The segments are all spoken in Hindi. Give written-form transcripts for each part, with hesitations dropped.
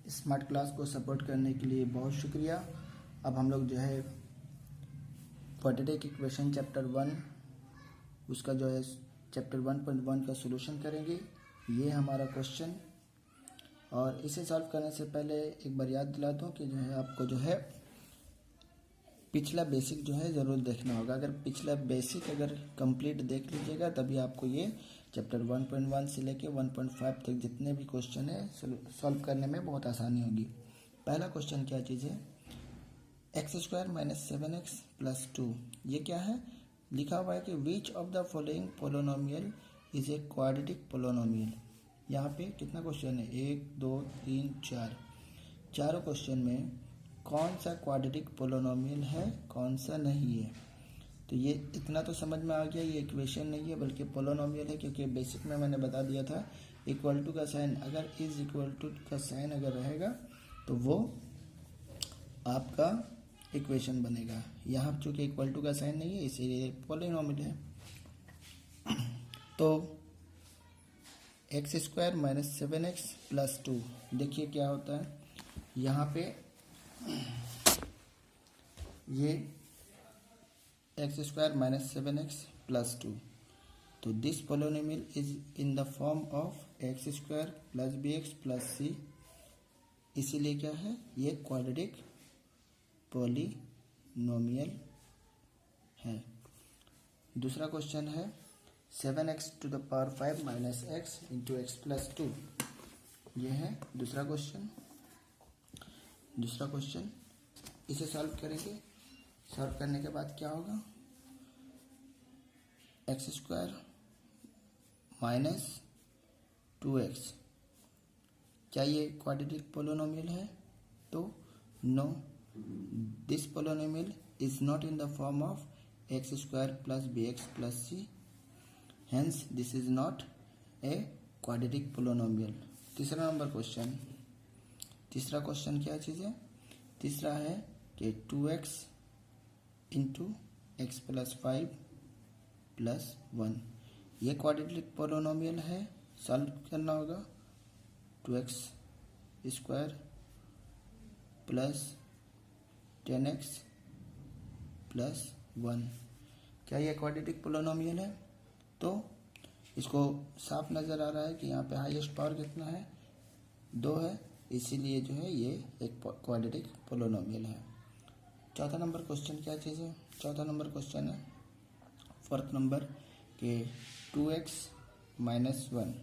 स्मार्ट क्लास को सपोर्ट करने के लिए बहुत शुक्रिया। अब हम लोग जो है क्वाड्रेटिक इक्वेशन चैप्टर 1 उसका जो है चैप्टर 1.1 का सॉल्यूशन करेंगे। ये हमारा क्वेश्चन, और इसे सॉल्व करने से पहले एक बार याद दिला दूँ कि जो है आपको जो है पिछला बेसिक जो है ज़रूर देखना होगा। अगर पिछला बेसिक अगर कंप्लीट देख लीजिएगा तभी आपको ये चैप्टर 1.1 से लेके 1.5 तक जितने भी क्वेश्चन है सॉल्व करने में बहुत आसानी होगी। पहला क्वेश्चन क्या चीज़ है, x² - 7x + 2। ये क्या है, लिखा हुआ है कि which of the following polynomial is a quadratic polynomial. यहाँ पे कितना क्वेश्चन है, 1 2 3 4, चारों क्वेश्चन में कौन सा क्वाड्रेटिक पोलोनोमियल है, कौन सा नहीं है। तो ये इतना तो समझ में आ गया, ये इक्वेशन नहीं है बल्कि पोलोनोमियल है, क्योंकि बेसिक में मैंने बता दिया था इक्वल टू का साइन, अगर इज इक्वल टू का साइन अगर रहेगा तो वो आपका इक्वेशन बनेगा। यहाँ चूँकि इक्वल टू का साइन नहीं है इसीलिए पोलिनोमियल है। तो x² - 7x + 2, देखिए क्या होता है यहाँ पे, ये x² - 7x + 2, तो this polynomial is in the form of x² + bx + c, इसीलिए क्या है, ये क्वाड्रेटिक पोलिनोमियल है। दूसरा क्वेश्चन है 7x⁵ - x × x + 2, ये है दूसरा क्वेश्चन। इसे सॉल्व करेंगे। सॉल्व करने के बाद क्या होगा, x² - 2x, क्या ये क्वाड्रेटिक पोलिनोमियल है, तो no, this polynomial is not in the form of x² + bx + c, hence this is not a quadratic polynomial। तीसरा क्वेश्चन क्या चीज़ है, तीसरा है कि 2x × x + 5 + 1, ये क्वाड्रेटिक पोलिनोमियल है, सॉल्व करना होगा। 2x² + 10x + 1, क्या ये क्वाड्रेटिक पोलिनोमियल है, तो इसको साफ नज़र आ रहा है कि यहाँ पे हाईएस्ट पावर कितना है, 2 है, इसीलिए जो है ये एक क्वाड्रेटिक पोलिनोमियल है। चौथा नंबर क्वेश्चन क्या चीज़ है, चौथा नंबर क्वेश्चन है फोर्थ नंबर के 2x - 1,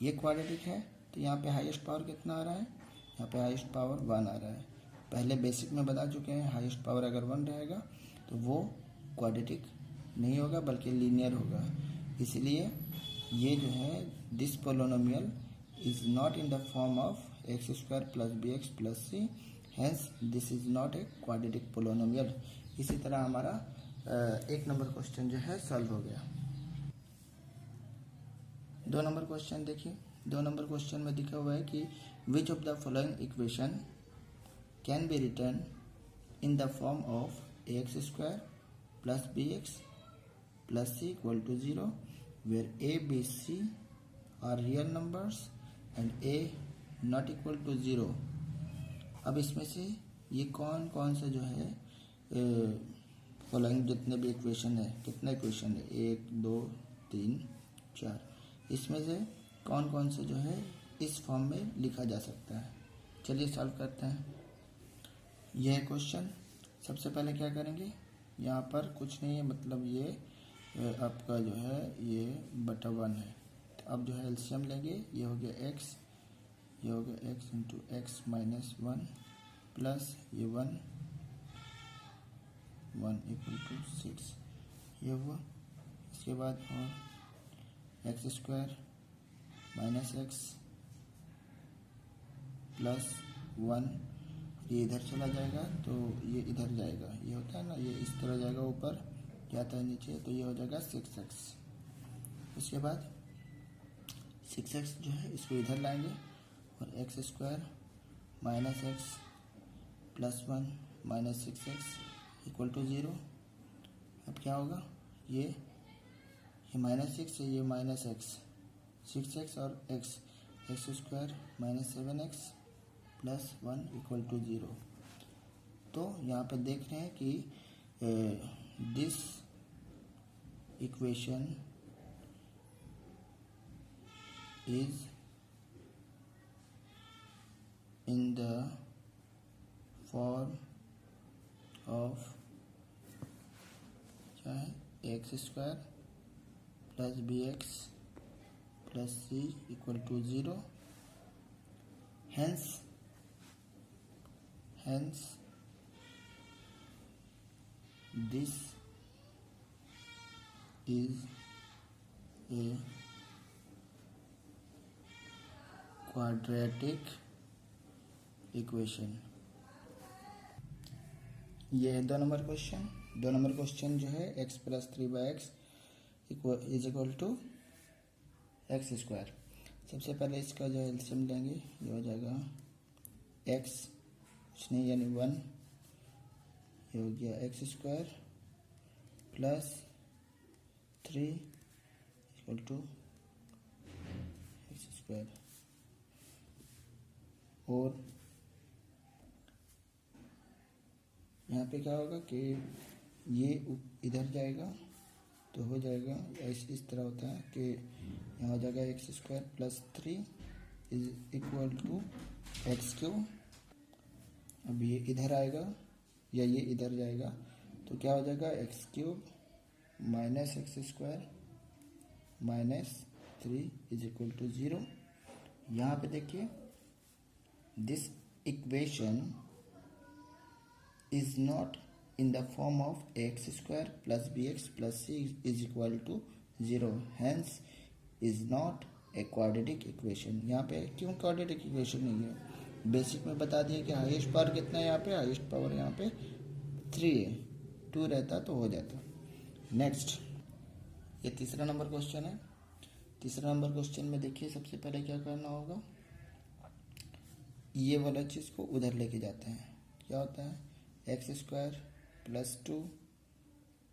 ये क्वाड्रेटिक है, तो यहाँ पे हाईएस्ट पावर कितना आ रहा है, यहाँ पे हाईएस्ट पावर 1 आ रहा है। पहले बेसिक में बता चुके हैं हाईएस्ट पावर अगर 1 रहेगा तो वो क्वाड्रेटिक नहीं होगा बल्कि लीनियर होगा, इसलिए ये जो है this polynomial is not in the form of x² + bx + c, hence this is not a quadratic polynomial. इसी तरह हमारा 1 नंबर क्वेश्चन जो है सॉल्व हो गया। 2 नंबर क्वेश्चन देखिए, 2 नंबर क्वेश्चन में दिखा हुआ है कि which of the following equation can be return in the form of x² + bx + c = 0 where a, b, c are real numbers and a not equal to 0। अब इसमें से ये कौन सा जो है फॉलोइंग जितने भी इक्वेशन है, कितना इक्वेशन है, 1 2 3 4, इसमें से कौन से जो है इस फॉर्म में लिखा जा सकता है। चलिए सॉल्व करते हैं। यह क्वेश्चन सबसे पहले क्या करेंगे, यहाँ पर कुछ नहीं है, मतलब ये आपका जो है ये बटा 1 है, तो अब जो है एलसीएम लेंगे, ये हो गया x, ये हो गया x × x - 1 प्लस ये 1 = 6, ये हुआ। इसके बाद और x² - x + 1, ये इधर चला जाएगा तो ये इधर जाएगा, ये होता है ना, ये इस तरह जाएगा ऊपर, जाता है नीचे, तो ये हो जाएगा 6x। उसके बाद 6x जो है इसको इधर लाएंगे और x² - x + 1 - 6x = 0। अब क्या होगा, ये -6 है, ये -x, 6x और x² - 7x plus 1 equal to 0। तो यहाँ पे देख रहे हैं कि this equation is in the form of क्या है x square plus B x plus C equal to 0। hence this is a quadratic equation। ये है 2 नंबर क्वेश्चन। 2 नंबर क्वेश्चन जो है x plus 3/x is equal to x square. सबसे पहले इसका जो एलसीएम लेंगे, ये हो जाएगा x कुछ नहीं यानी 1, ये हो गया x square plus 3 equal to x square. और यहाँ पे क्या होगा कि ये इधर जाएगा तो हो जाएगा इस तरह होता है कि यहाँ हो जाएगा x square plus 3 is equal to x cube. अब ये इधर आएगा या ये इधर जाएगा तो क्या हो जाएगा x cube minus x square minus 3 is equal to 0। यहाँ पे देखिए this equation is not in the form of x square plus bx plus c is equal to 0, hence is not a quadratic equation। यहाँ पे क्यों quadratic equation नहीं है? बेसिक में बता दिए कि हाईएस्ट पावर कितना है, यहाँ पे हाईएस्ट पावर यहाँ पे 3 है, 2 रहता तो हो जाता। नेक्स्ट ये तीसरा नंबर क्वेश्चन है। तीसरा नंबर क्वेश्चन में देखिए सबसे पहले क्या करना होगा, ये वाला चीज़ को उधर लेके जाते हैं। क्या होता है x square plus 2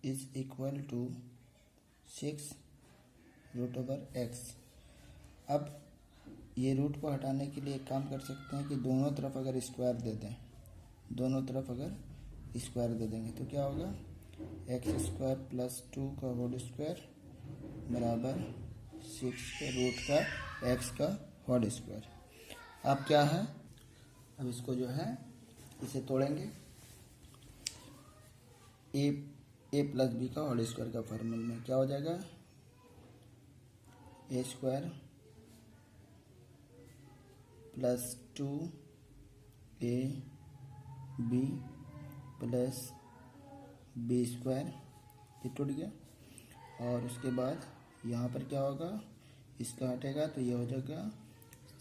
is equal to 6 root over x. अब ये रूट को हटाने के लिए एक काम कर सकते हैं कि दोनों तरफ अगर स्क्वायर दे दें, दोनों तरफ अगर स्क्वायर दे देंगे तो क्या होगा एक्स स्क्वायर प्लस 2 का होल स्क्वायर बराबर 6 के रूट का एक्स का होल स्क्वायर। अब क्या है, अब इसको जो है इसे तोड़ेंगे, ए प्लस बी का होल स्क्वायर का फॉर्मूल में क्या हो जाएगा A square plus 2 A B plus B square, ये टूट गया। और उसके बाद यहाँ पर क्या होगा, इसका हटेगा तो ये हो जाएगा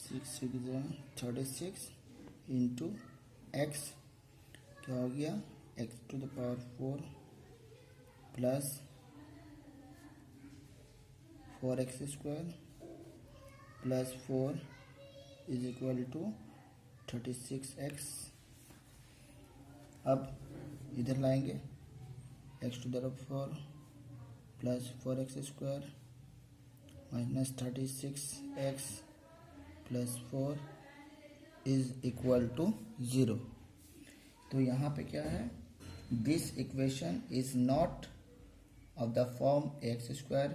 6 6 36 इंटू एक्स, क्या हो गया x to the power 4 plus 4x square plus 4 is equal to 36x। अब इधर लाएंगे x to the power 4 plus 4x square minus 36x plus 4 is equal to 0। तो यहाँ पे क्या है, this equation is not of the form x square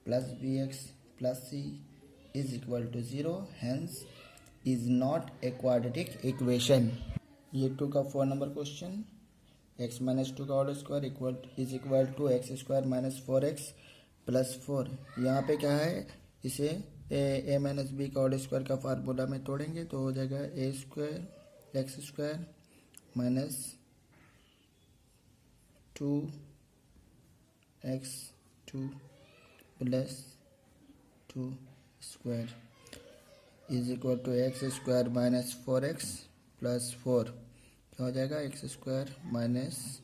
plus B x plus C is equal to 0, hence is not a quadratic equation. ये 2 का 4 नंबर क्वेश्चन, एक्स माइनस 2 का whole square is equal to x square minus 4x plus 4। यहाँ पे क्या है, इसे ए माइनस बी का होल स्क्वायर का फार्मूला में तोड़ेंगे तो हो जाएगा A square x square minus 2x2 plus 2 square is equal to x square minus 4x plus 4, क्या हो जाएगा x square minus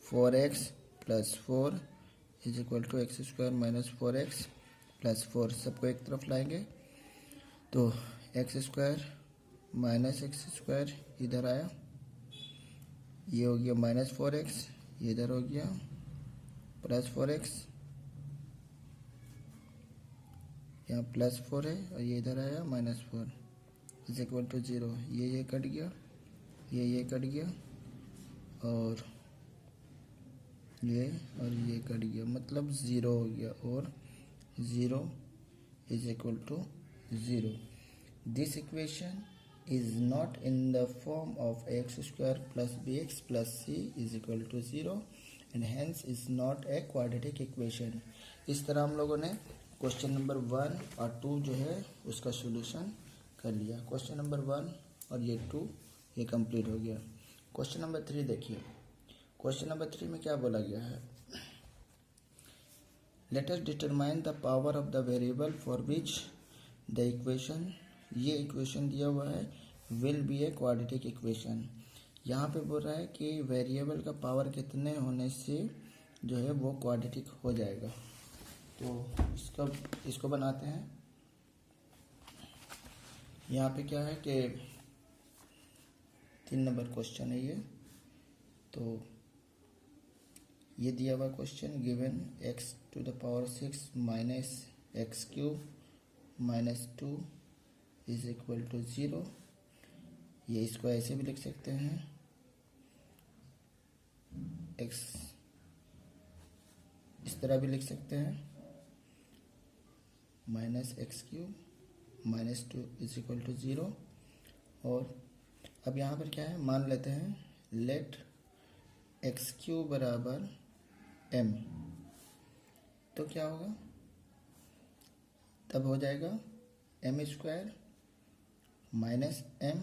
4x plus 4 is equal to x square minus 4x plus 4। सबको एक तरफ लाएंगे तो x square minus x square इधर आया, ये हो गया माइनस 4x, ये इधर हो गया प्लस 4x, यहाँ प्लस 4 है और ये इधर आया माइनस 4 इज इक्वल टू 0, ये कट गया। ये कट गया और ये कट गया, मतलब 0 हो गया और 0 is equal to 0. This equation is not in the form of x square plus bx plus c is equal to 0 and hence is not a quadratic equation. इस तरह हम लोगों ने क्वेश्चन नंबर 1 और 2 जो है उसका सॉल्यूशन कर लिया. क्वेश्चन नंबर 1 और ये 2 ये कंप्लीट हो गया. क्वेश्चन नंबर 3 देखिए. क्वेश्चन नंबर 3 में क्या बोला गया है? Let us determine the power of the variable for which the equation, ये इक्वेशन दिया हुआ है, will be a quadratic equation. यहाँ पे बोल रहा है कि वेरिएबल का पावर कितने होने से जो है वो क्वाड्रेटिक हो जाएगा. तो इसको बनाते हैं. यहाँ पे क्या है कि 3 नंबर क्वेश्चन है ये. तो ये दिया हुआ question, given x to the power 6 minus x cube minus 2 is equal to 0. ये इसको ऐसे भी लिख सकते हैं, x इस तरह भी लिख सकते हैं, minus x cube minus 2 is equal to 0. और अब यहाँ पर क्या है, मान लेते हैं लेट एक्स क्यूब बराबर m. तो क्या होगा, तब हो जाएगा m square minus m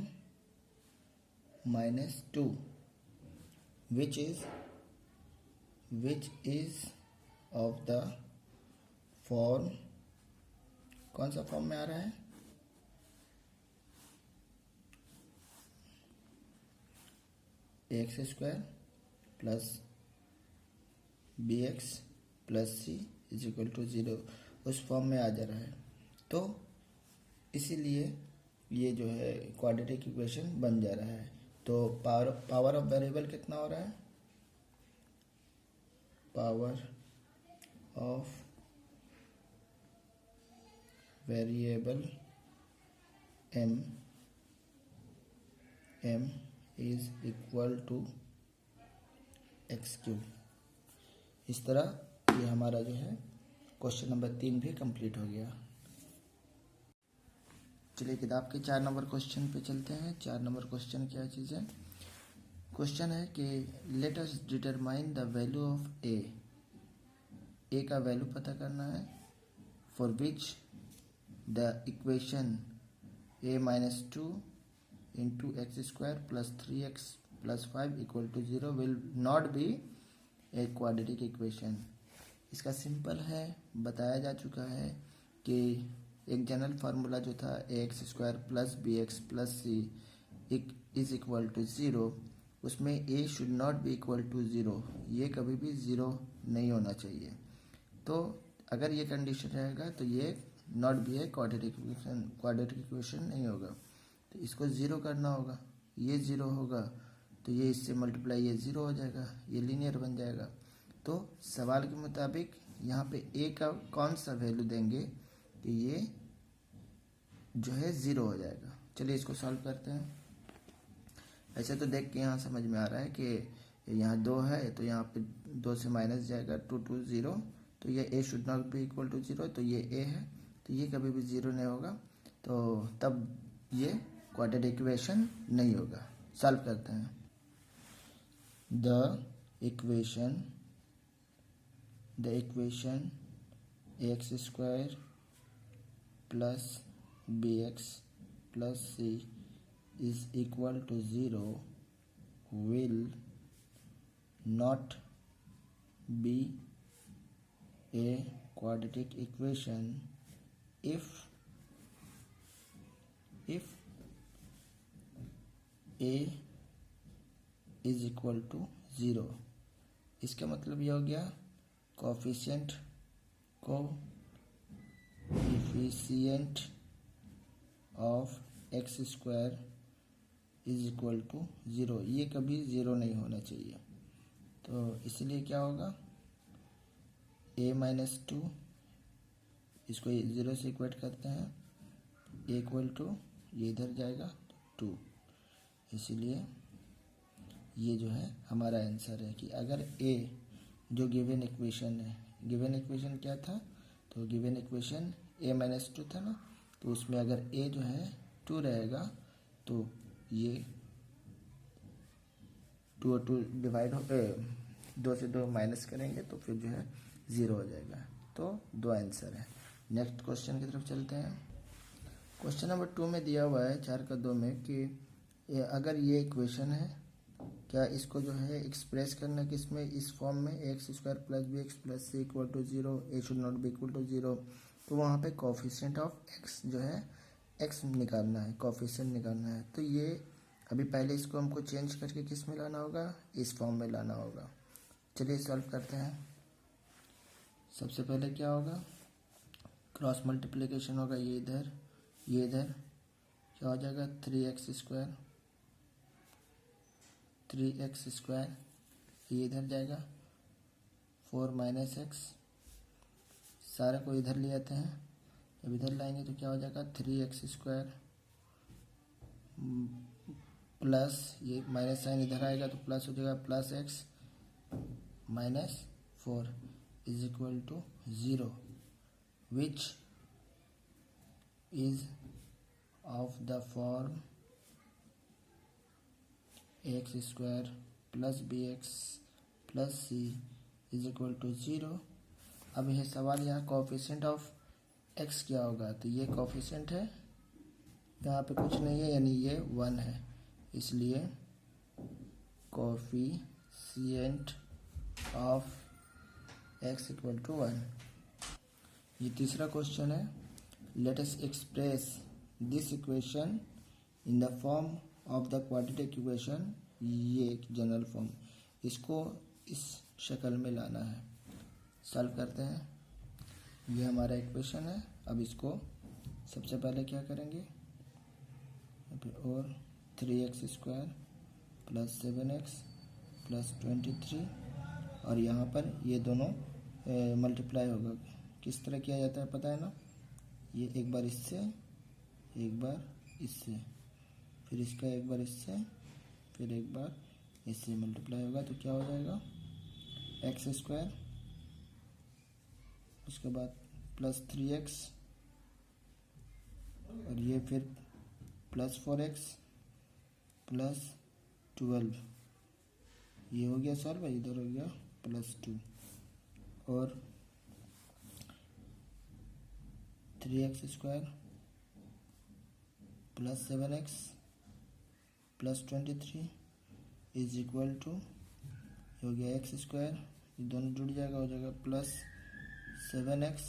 minus 2 which is of the form, कौन सा फॉर्म में आ रहा है, x square plus B x plus C is equal to 0, उस फॉर्म में आ जा रहा है. तो इसीलिए ये जो है क्वाड्रेटिक इक्वेशन बन जा रहा है. तो पावर ऑफ वेरिएबल कितना हो रहा है, power of variable m is equal to x cube. इस तरह ये हमारा जो है क्वेश्चन नंबर 3 भी कंप्लीट हो गया. चलिए किताब के 4 नंबर क्वेश्चन पे चलते हैं. 4 नंबर क्वेश्चन क्या चीज़ है? क्वेश्चन है कि let us determine the value of A का वैल्यू पता करना है, for which the equation a minus 2 into x square plus 3x plus 5 equal to 0 will not be a quadratic equation. इसका सिंपल है, बताया जा चुका है कि एक जनरल फार्मूला जो था x square plus B x plus C is equal to 0, उसमें A should not be equal to 0. ये कभी भी 0 नहीं होना चाहिए. तो अगर ये कंडीशन रहेगा तो ये not be a quadratic equation नहीं होगा. तो इसको 0 करना होगा, ये 0 होगा तो ये इससे मल्टीप्लाई ये 0 हो जाएगा, ये लीनियर बन जाएगा. तो सवाल के मुताबिक यहाँ पे ए का कौन सा वैल्यू देंगे कि ये जो है 0 हो जाएगा. चलिए इसको सॉल्व करते हैं. ऐसे तो देख के यहाँ समझ में आ रहा है कि यहाँ 2 है तो यहाँ पे 2 से माइनस जाएगा, 2 2 0, तो ये A should not be equal to 0, तो ये ए है तो ये कभी भी 0 नहीं होगा. तो तब ये क्वाड्रेटिक इक्वेशन नहीं होगा. सॉल्व करते हैं. The equation ax square plus bx plus c is equal to 0 will not be a quadratic equation if a is equal to 0. इसका मतलब यह हो गया coefficient of x square is equal to 0. ये कभी 0 नहीं होना चाहिए. तो इसलिए क्या होगा, a माइनस 2, इसको 0 से इक्वेट करते हैं, a इक्वल टू ये इधर जाएगा 2, इसीलिए ये जो है हमारा आंसर है कि अगर ए जो गिवन इक्वेशन है, गिवन इक्वेशन क्या था, तो गिवन इक्वेशन a-2 था ना, तो उसमें अगर a जो है 2 रहेगा तो ये 2 और 2 डिवाइड हो 2 से 2 माइनस करेंगे तो फिर जो है 0 हो जाएगा। तो 2 आंसर है। नेक्स्ट क्वेश्चन की तरफ चलते हैं। क्वेश्चन नंबर 2 में दिया हुआ है 4 का 2 में कि अगर ये इक्वेशन है, क्या इसको जो है एक्सप्रेस करना किस में, इस फॉर्म में a² plus bx plus c equal to 0, a should not be equal to 0, तो वहाँ पे कोफिशिएंट ऑफ x जो है x निकालना है, कोफिशिएंट निकालना है। तो ये अभी पहले इसको हमको चेंज करके किस में लाना होगा, इस फॉर्म में लाना होगा। चलिए सॉल्व करते हैं। सबसे पहले क्या होगा, क्रॉस मल्टीप्लिकेशन होगा, ये इधर क्या हो जाएगा 3x², ये इधर जाएगा 4 - x, सारे को इधर ले आते हैं। जब इधर लाएंगे तो क्या हो जाएगा 3x² प्लस ये माइनस साइन इधर आएगा तो प्लस हो जाएगा plus x - 4 is equal to 0, which is of the form ax² plus bx plus c is equal to 0। अब यह सवाल यहाँ कोफिशिएंट ऑफ x क्या होगा, तो ये कोफिशिएंट है, यहाँ पे कुछ नहीं है यानी ये 1 है, इसलिए coefficient of x equal to 1। ये तीसरा क्वेश्चन है, let us express this equation in the form of the quadratic equation, ये एक जनरल फॉर्म, इसको इस शक्ल में लाना है। सॉल्व करते हैं। ये हमारा इक्वेशन है। अब इसको सबसे पहले क्या करेंगे, और 3x² प्लस 7x प्लस 23, और यहाँ पर ये दोनों मल्टीप्लाई होगा। किस तरह किया जाता है पता है ना, ये एक बार इससे, एक बार इससे, फिर इसका एक बार इससे, फिर एक बार इससे मल्टीप्लाई होगा तो क्या हो जाएगा x², उसके बाद प्लस 3x, और ये फिर प्लस 4x प्लस 12, ये हो गया सॉल्व, इधर हो गया प्लस 2, और 3x² plus 7x plus 23 is equal to, हो गया x², ये दोनों जुड़ जाएगा, हो जाएगा प्लस 7x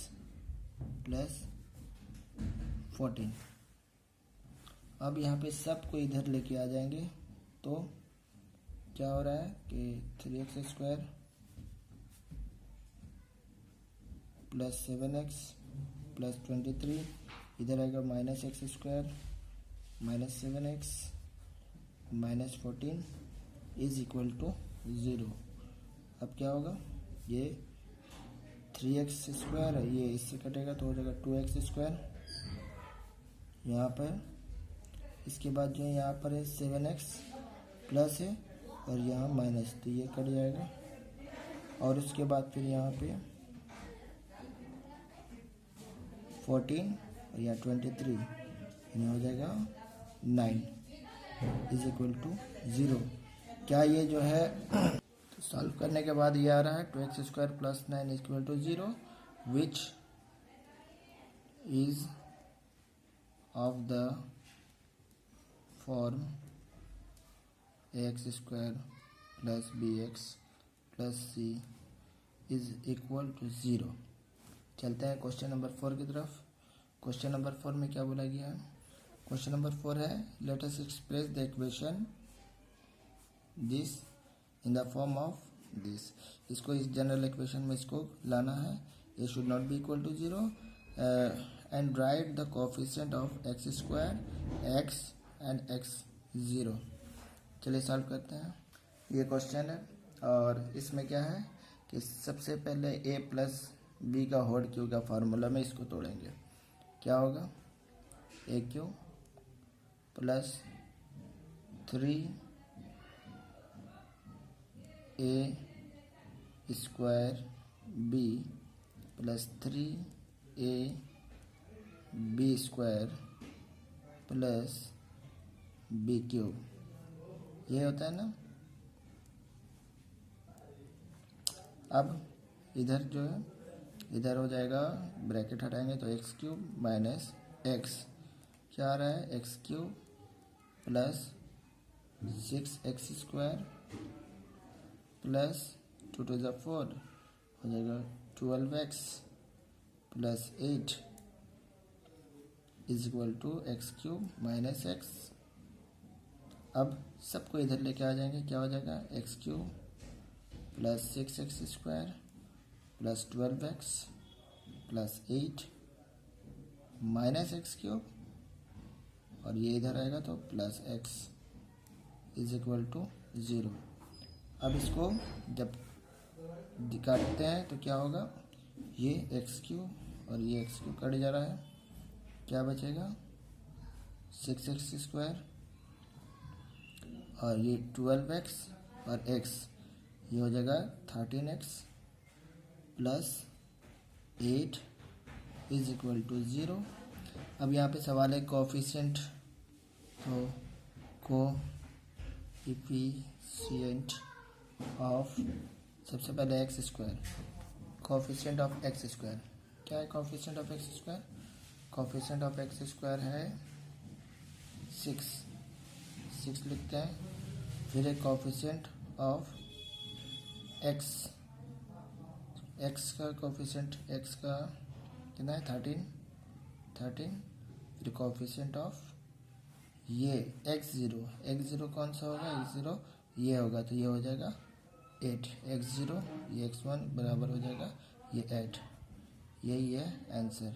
प्लस 14। अब यहाँ पे सबको इधर लेके आ जाएंगे तो क्या हो रहा है कि 3x² प्लस 7x प्लस 23, इधर आएगा -x² minus 7x minus 14 is equal to 0। अब क्या होगा, ये 3x² है, ये इससे कटेगा तो हो जाएगा 2x², यहाँ पर इसके बाद जो है यहाँ पर है 7x प्लस है और यहाँ माइनस, तो ये कट जाएगा, और उसके बाद फिर यहाँ पे 14 और यहाँ 23, यानी हो जाएगा 9 इज इक्वल टू 0। क्या ये जो है तो सॉल्व करने के बाद ये आ रहा है 2x² plus 9 is equal to 0, which is of the form ax² plus bx plus c is equal to 0। चलते हैं क्वेश्चन नंबर 4 की तरफ। क्वेश्चन नंबर 4 में क्या बोला गया है, क्वेश्चन नंबर 4 है, let us express the equation this in the form of this. इसको इस जनरल इक्वेशन में इसको लाना है, A should not be equal to 0 and write the coefficient of x² x and x0। चलिए सॉल्व करते हैं। ये क्वेश्चन है और इसमें क्या है कि सबसे पहले a प्लस बी का होल क्यू का फार्मूला में इसको तोड़ेंगे। क्या होगा, AQ plus 3 a square b plus 3 a b square plus b cube, ये होता है ना। अब इधर जो है, इधर हो जाएगा, ब्रैकेट हटाएंगे तो एक्स क्यूब माइनस एक्स, क्या आ रहा है, x cube plus 6x square plus 2 to the 4 हो जाएगा 12x plus 8 is equal to x cube minus x. अब सबको इधर लेके आ जाएंगे, क्या हो जाएगा, x cube plus 6x square plus 12x plus 8 minus x cube, और ये इधर आएगा तो plus x is equal to 0। अब इसको जब काटते हैं तो क्या होगा, ये एक्स क्यूब और ये एक्स क्यूब कट जा रहा है, क्या बचेगा, 6x स्क्वायर और ये 12x और x, ये हो जाएगा 13x plus 8 is equal to 0। अब यहाँ पे सवाल है कोफिशिएंट, तो कोएफिशिएंट ऑफ, सबसे पहले x square, coefficient of x square, क्या है coefficient of x square, coefficient of x square है 6 लिखते हैं। फिर एक कोफिशिएंट ऑफ एक्स, एक्स का कोफिशिएंट, एक्स का कितना है 13। फिर कोफिशिएंट ऑफ ये x0 कौन सा होगा, x0 ये होगा, तो ये हो जाएगा 8, x0 ये x1 बराबर हो जाएगा ये 8, यही है आंसर।